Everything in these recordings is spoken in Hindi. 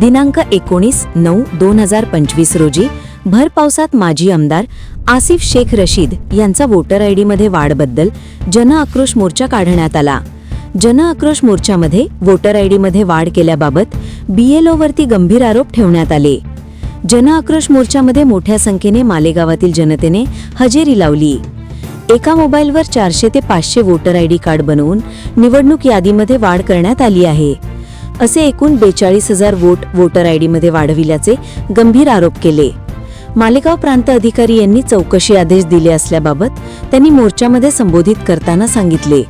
दिनांक 19/9/2025 रोजी भर पावसात माजी आमदार आसिफ शेख रशीद यांचा वोटर आयडी मध्ये वाढबद्दल जन आक्रोश मोर्चा काढण्यात आला। जन आक्रोश मोर्चामध्ये वोटर आयडी मध्ये वाढ केल्याबाबत BLO वरती गंभीर आरोप ठेवण्यात आले। जन आक्रोश मोर्चामध्ये मोठ्या संख्येने मालेगावातील जनतेने हजेरी लावली। एका मोबाईलवर 400 ते 500 वोटर आयडी कार्ड बनवून निवडणूक यादीमध्ये वाढ करण्यात आली आहे। असे एकूण 42,000 वोटर आयडी मध्ये वाढविल्याचे गंभीर आरोप केले। मालेगाव प्रांत अधिकारी यांनी चौकशी आदेश दिले असल्याबाबत त्यांनी मोर्चामध्ये संबोधित करताना सांगितले।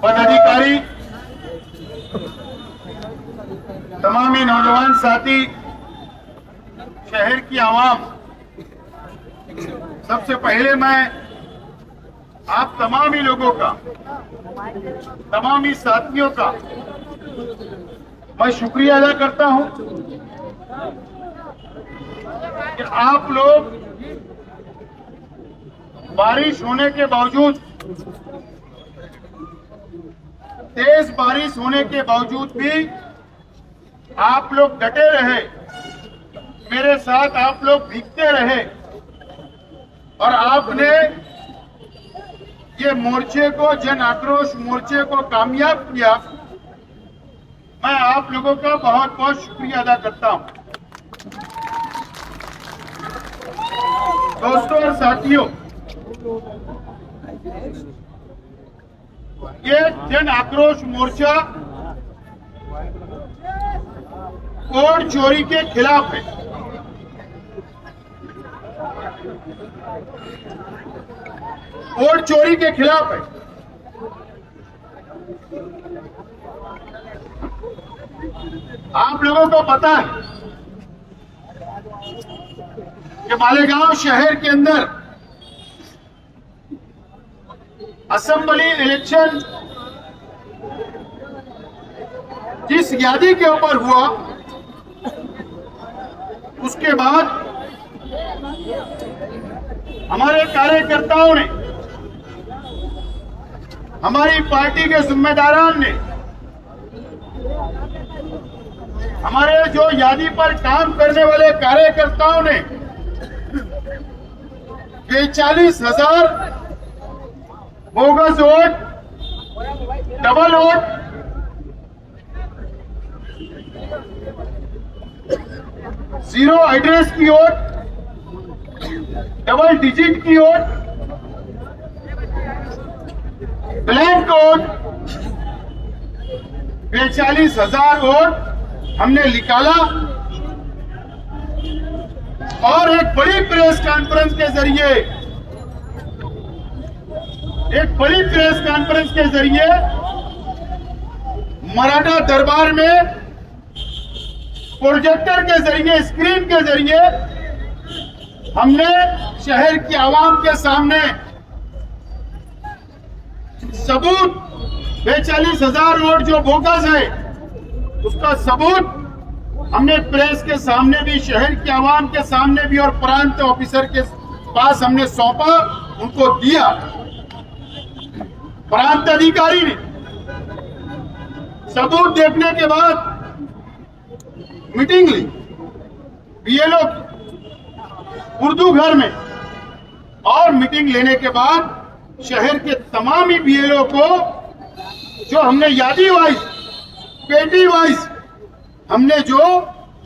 पदाधिकारी, तमामी नौजवान साथी, शहर की आवाम, सबसे पहले मैं आप तमामी लोगों का, तमामी साथियों का मैं शुक्रिया अदा करता हूं कि आप लोग बारिश होने के बावजूद, तेज बारिश होने के बावजूद भी आप लोग डटे रहे, मेरे साथ आप लोग भीगते रहे और आपने ये मोर्चे को, जन आक्रोश मोर्चे को कामयाब किया। मैं आप लोगों का बहुत बहुत शुक्रिया अदा करता हूं। दोस्तों और साथियों, ये जन आक्रोश मोर्चा वोट चोरी के खिलाफ है। वोट चोरी के खिलाफ है। आप लोगों को पता है कि मालेगांव शहर के अंदर असेंबली इलेक्शन जिस यादी के ऊपर हुआ, उसके बाद हमारे कार्यकर्ताओं ने, हमारी पार्टी के जिम्मेदारान ने, हमारे जो यादी पर काम करने वाले कार्यकर्ताओं ने 42,000 bogus vote, double vote, zero address की वोट, डबल डिजिट की वोट, ब्लैंक वोट, 42,000 वोट हमने निकाला और एक बड़ी प्रेस कॉन्फ्रेंस के जरिए मराठा दरबार में प्रोजेक्टर के जरिए, स्क्रीन के जरिए हमने शहर की आवाम के सामने सबूत, 42,000 वोट जो बोगस है उसका सबूत हमने प्रेस के सामने भी, शहर की आवाम के सामने भी और प्रांत ऑफिसर के पास हमने सौंपा, उनको दिया। प्रांत अधिकारी ने सबूत देखने के बाद मीटिंग ली BLO उर्दू घर में, और मीटिंग लेने के बाद शहर के तमाम ही BLO को जो हमने यादी वाइज, पेटी वाइज हमने जो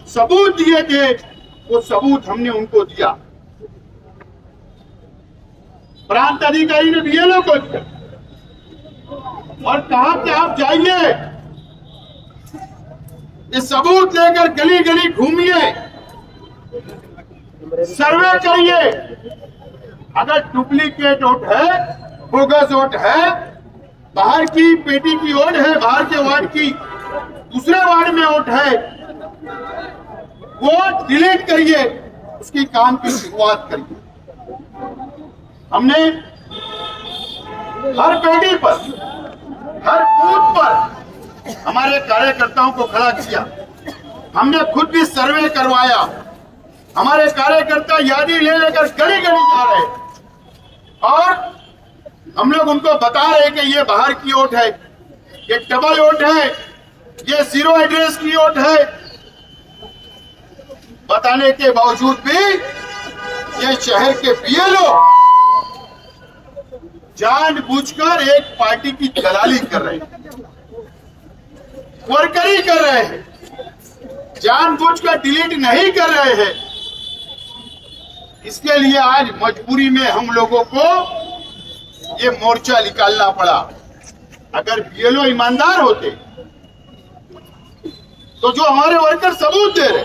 सबूत दिए थे, वो सबूत हमने उनको दिया। प्रांत अधिकारी ने BLO को दिया और कहा कि आप जाइए, ये सबूत लेकर गली गली घूमिए, सर्वे करिए, अगर डुप्लीकेट वोट है, बोगस वोट है, बाहर की पेटी की वोट है, बाहर के वार्ड की दूसरे वार्ड में वोट है, वो डिलीट करिए, उसकी काम की शुरुआत करिए। हमने हर पेटी पर, हर बूथ पर हमारे कार्यकर्ताओं को खड़ा किया। हमने खुद भी सर्वे करवाया। हमारे कार्यकर्ता यादी ले लेकर गली गली जा रहे और हम लोग उनको बता रहे कि ये बाहर की वोट है, ये डबल वोट है, ये जीरो एड्रेस की वोट है। बताने के बावजूद भी ये शहर के बीएलओ जानबूझकर एक पार्टी की दलाली कर रहे हैं, वर्करी कर रहे हैं, जानबूझकर डिलीट नहीं कर रहे हैं। इसके लिए आज मजबूरी में हम लोगों को ये मोर्चा निकालना पड़ा। अगर बीएलओ ईमानदार होते तो जो हमारे वर्कर सबूत दे रहे,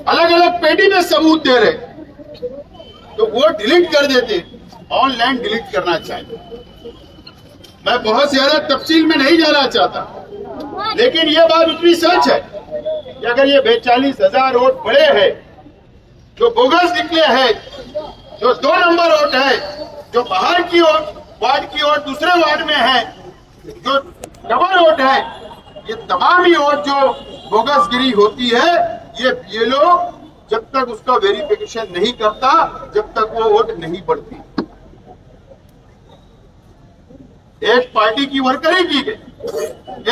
अलग अलग पेटी में सबूत दे रहे, तो वो डिलीट कर देते। ऑनलाइन डिलीट करना चाहिए। मैं बहुत ज्यादा तफसील में नहीं जाना चाहता, लेकिन ये बात इतनी सच है कि अगर ये 42,000 वोट बड़े हैं जो बोगस निकले हैं, जो 2 नंबर वोट है, जो बाहर की वार्ड की ओर दूसरे वार्ड में है, जो डबल वोट है, ये तमाम ही वोट जो बोगसगिरी होती है, ये बीएलओ जब तक उसका वेरिफिकेशन नहीं करता, जब तक वो वोट नहीं बढ़ती। एक पार्टी की वर्करी की गई,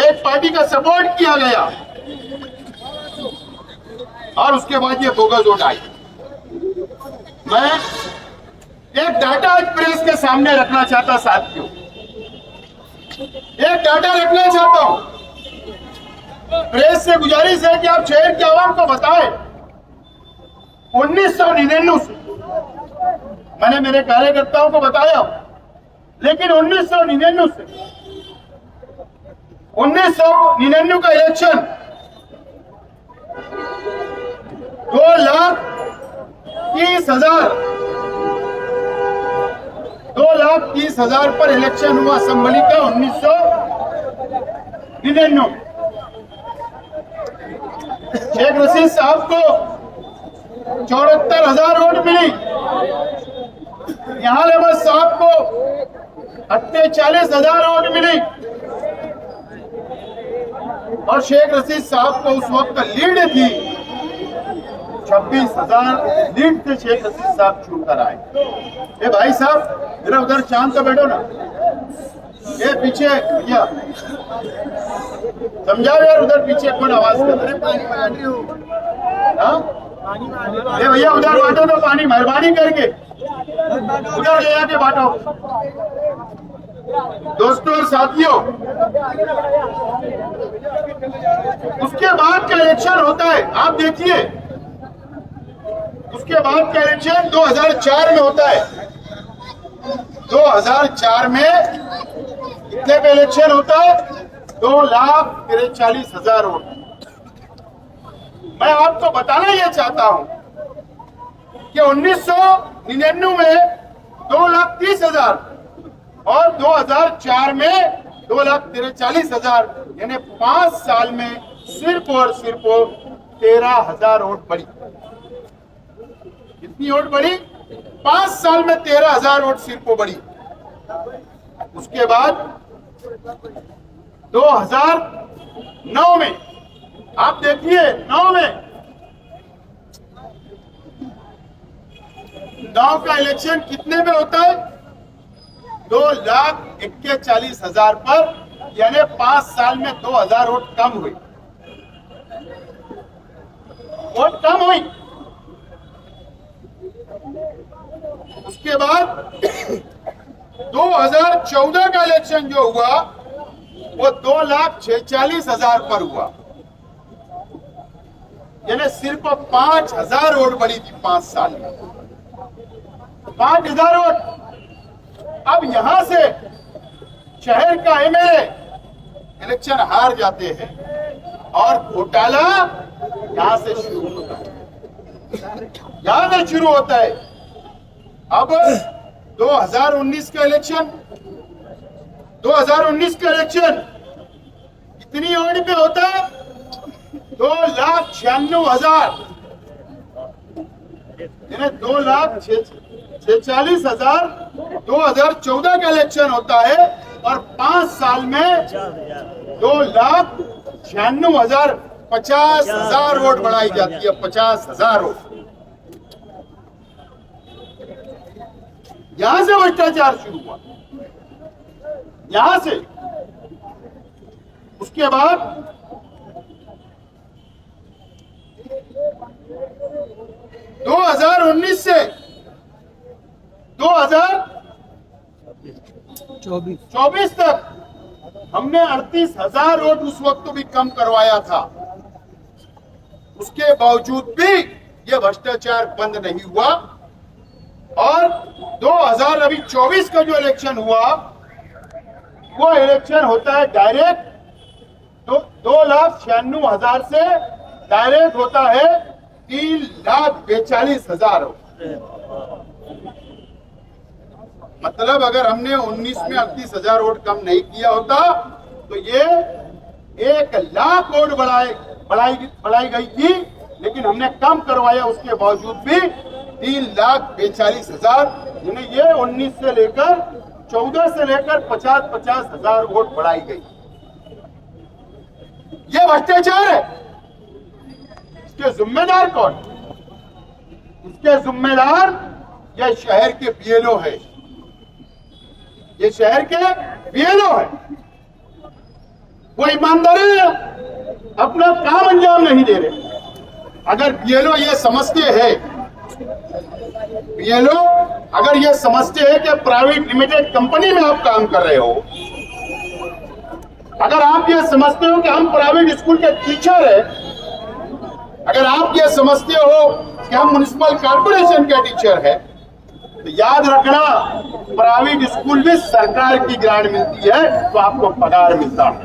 एक पार्टी का सपोर्ट किया गया और उसके बाद ये बोगस वोट आई। मैं एक डाटा आज प्रेस के सामने रखना चाहता, साथियों, एक डाटा रखना चाहता हूं। प्रेस से गुजारिश है कि आप शहर के आवाम को बताएं। 1999 से मैंने मेरे कार्यकर्ताओं को बताया, लेकिन 1999 का इलेक्शन 2,30,000 पर इलेक्शन हुआ असेंबली का 1999। शेख रशीद साहब को 74,000 वोट मिली, यहाँ अहमद साहब को 48,000 वोट मिली और शेख रशीद साहब को उस वक्त लीड थी 26,000 लीड थे। शेख रशीद साहब छूटकर आए। ए भाई साहब, जरा उधर शांत तो बैठो ना, ये पीछे भैया समझाओ यार, उधर पीछे कौन आवाज कर रहे? ये भैया उधर बांटो तो पानी, मेहरबानी करके उधर ले आके बांटो। दोस्तों और साथियों, उसके बाद का इलेक्शन होता है, आप देखिए, उसके बाद का इलेक्शन 2004 में होता है। 2004 में कितने का इलेक्शन होता है? 2,43,000 वोट। मैं आपको बताना यह चाहता हूं कि 1999 में 2,30,000 और 2004 में 2,43,000, यानी 5 साल में सिर्फ और सिर्फ 13,000 वोट बढ़ी। कितनी वोट बढ़ी? 5 साल में 13,000 वोट सिर्फ बढ़ी। उसके बाद 2009 में आप देखिए, 9 का इलेक्शन कितने में होता है? 2,41,000 पर, यानी 5 साल में 2,000 वोट कम हुई। वोट कम हुई। उसके बाद 2014 का इलेक्शन जो हुआ वो 2,46,000 पर हुआ, यानी सिर्फ 5,000 वोट बढ़ी थी 5 साल में। 5,000 वोट। अब यहां से शहर का एमएलए इलेक्शन हार जाते हैं और घोटाला यहां से शुरू होता है, यहां से शुरू होता है। अब 2019 का इलेक्शन कितनी वोट पे होता है? 2,96,000, यानी 2,46,000। 2014 का इलेक्शन होता है और 5 साल में 2,96,000, 50,000 वोट बढ़ाई जाती है। 50,000 वोट। यहां से भ्रष्टाचार शुरू हुआ। यहां से। उसके बाद 2019 से 2024 तक हमने 38,000 वोट उस वक्त भी कम करवाया था। उसके बावजूद भी ये भ्रष्टाचार बंद नहीं हुआ। और 2024 का जो इलेक्शन हुआ वो इलेक्शन होता है डायरेक्ट, 2,96,000 से डायरेक्ट होता है 3,42,000। मतलब अगर हमने 19 में 38,000 वोट कम नहीं किया होता तो ये 1,00,000 वोट बढ़ाई गई थी, लेकिन हमने कम करवाया। उसके बावजूद भी 3,42,000, यानी ये 19 से लेकर 14 से लेकर 50,000 वोट बढ़ाई गई। ये भ्रष्टाचार है। इसके जिम्मेदार कौन? इसके जिम्मेदार ये शहर के बीएलओ है। ये शहर के बीएलओ है। वो ईमानदारी अपना काम अंजाम नहीं दे रहे। अगर बीएलओ ये समझते हैं, बीएलओ अगर ये समझते हैं कि प्राइवेट लिमिटेड कंपनी में आप काम कर रहे हो, अगर आप ये समझते हो कि हम प्राइवेट स्कूल के टीचर हैं, अगर आप ये समझते हो कि हम म्युनिसिपल कॉर्पोरेशन के टीचर हैं, तो याद रखना प्राइवेट स्कूल भी सरकार की ग्रांट मिलती है तो आपको पगार मिलता है।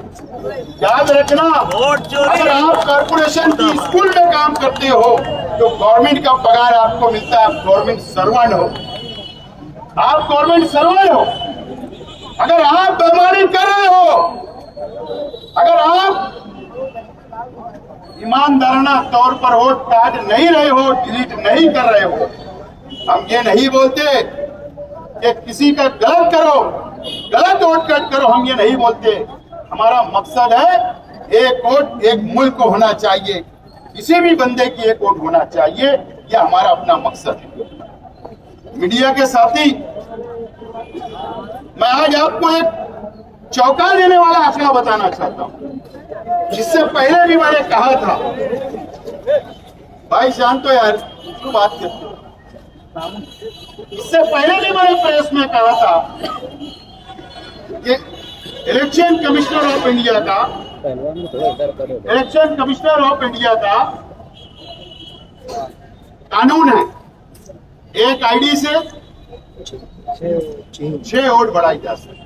याद रखना अगर आप कॉर्पोरेशन की स्कूल में काम करते हो तो गवर्नमेंट का पगार आपको मिलता है। आप गवर्नमेंट सर्वेंट हो, आप गवर्नमेंट सर्वेंट हो। अगर आप बेईमानी कर रहे हो, अगर आप ईमानदाराना तौर पर वोट काट नहीं रहे हो, डिलीट नहीं कर रहे हो, हम ये नहीं बोलते कि किसी का गलत करो, गलत वोट कट करो, हम ये नहीं बोलते। हमारा मकसद है एक वोट एक मुल्क को होना चाहिए, किसी भी बंदे की एक वोट होना चाहिए, यह हमारा अपना मकसद है। मीडिया के साथी, मैं आज आपको एक चौंका देने वाला आंकड़ा बताना चाहता हूं, जिससे पहले भी मैंने कहा था। भाई शांत हो यार, क्यों बात करते हो? इससे पहले भी मैंने प्रेस में कहा था कि इलेक्शन कमिश्नर ऑफ इंडिया का कानून है, एक आईडी से 6 वोट बढ़ाई जा सकती।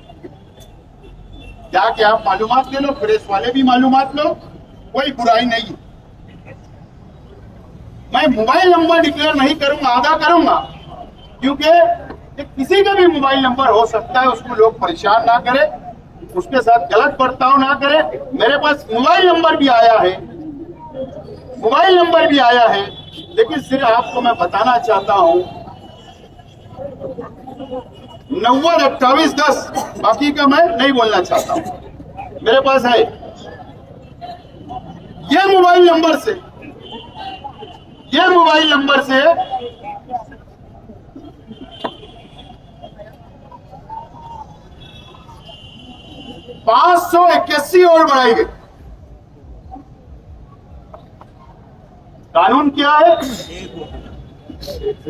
जाके आप मालूमात ले लो, प्रेस वाले भी मालूमात लो, कोई बुराई नहीं। मैं मोबाइल नंबर डिक्लेयर नहीं करूंगा, आधा करूंगा, क्योंकि किसी का भी मोबाइल नंबर हो सकता है, उसको लोग परेशान ना करें, उसके साथ गलत बर्ताव ना करें। मेरे पास मोबाइल नंबर भी आया है, लेकिन सिर्फ आपको मैं बताना चाहता हूं 902810, बाकी का मैं नहीं बोलना चाहता हूं। मेरे पास है ये मोबाइल नंबर से 581 वोट बढ़ाई गई। कानून क्या है?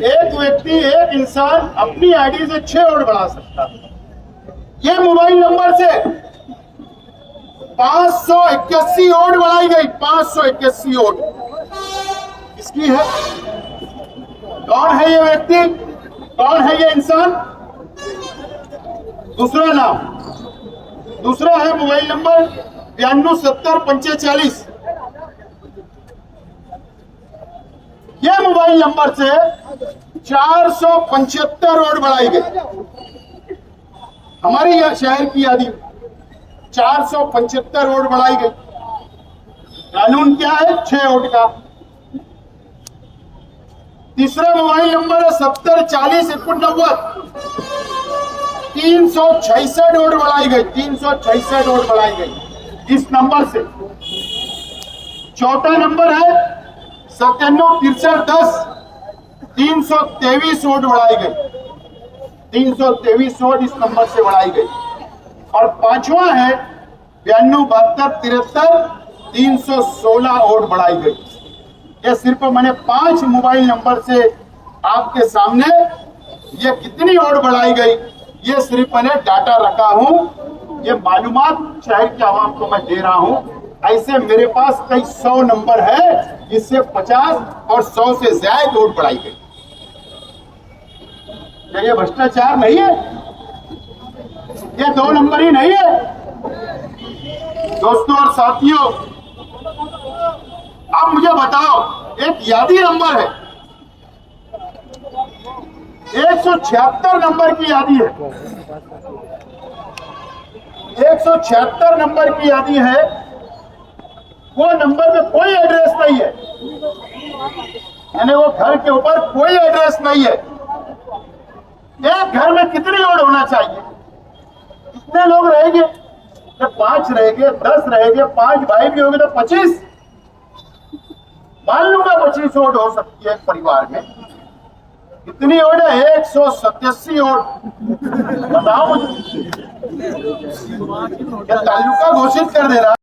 एक व्यक्ति, एक इंसान अपनी आईडी से 6 वोट बढ़ा सकता है। ये मोबाइल नंबर से 581 वोट बढ़ाई गई। 581 वोट किसकी है? कौन है ये व्यक्ति? कौन है ये इंसान? दूसरा नाम, दूसरा है मोबाइल नंबर 927045। ये मोबाइल नंबर से 475 वोट बढ़ाई गई। हमारी शहर की यादी 475 वोट बढ़ाई गई। कानून क्या है? 6 वोट का। तीसरा मोबाइल नंबर है 704089, 366 वोट बढ़ाई गई। 366 वोट बढ़ाई गई इस नंबर से। चौथा नंबर है 976310, 323 वोट बढ़ाई गई। 323 वोट इस नंबर से बढ़ाई गई। और पांचवा है 92727316 वोट बढ़ाई गई। ये सिर्फ मैंने 5 मोबाइल नंबर से आपके सामने ये कितनी वोट बढ़ाई गई ये सिर्फ मैंने डाटा रखा हूं। ये मालूमात शहर के आवाम को मैं दे रहा हूं। ऐसे मेरे पास कई 100 नंबर है जिससे 50 और 100 से ज्यादा वोट बढ़ाई गई। क्या ये भ्रष्टाचार नहीं है? ये 2 नंबर ही नहीं है? दोस्तों और साथियों, आप मुझे बताओ, एक यादी नंबर है, 176 नंबर की यादी है, 176 नंबर की यादी है। वो नंबर में कोई एड्रेस नहीं है, यानी वो घर के ऊपर कोई एड्रेस नहीं है। एक घर में कितनी वोट होना चाहिए? कितने लोग रहेंगे? जब 5 रहेंगे, 10 रहेंगे, 5 भाई भी होंगे तो 25, मान लूंगा 25 वोट हो सकती है एक परिवार में। कितनी वोट है? 187 वोट। बताओ मुझे, क्या तालुका घोषित कर दे रहा?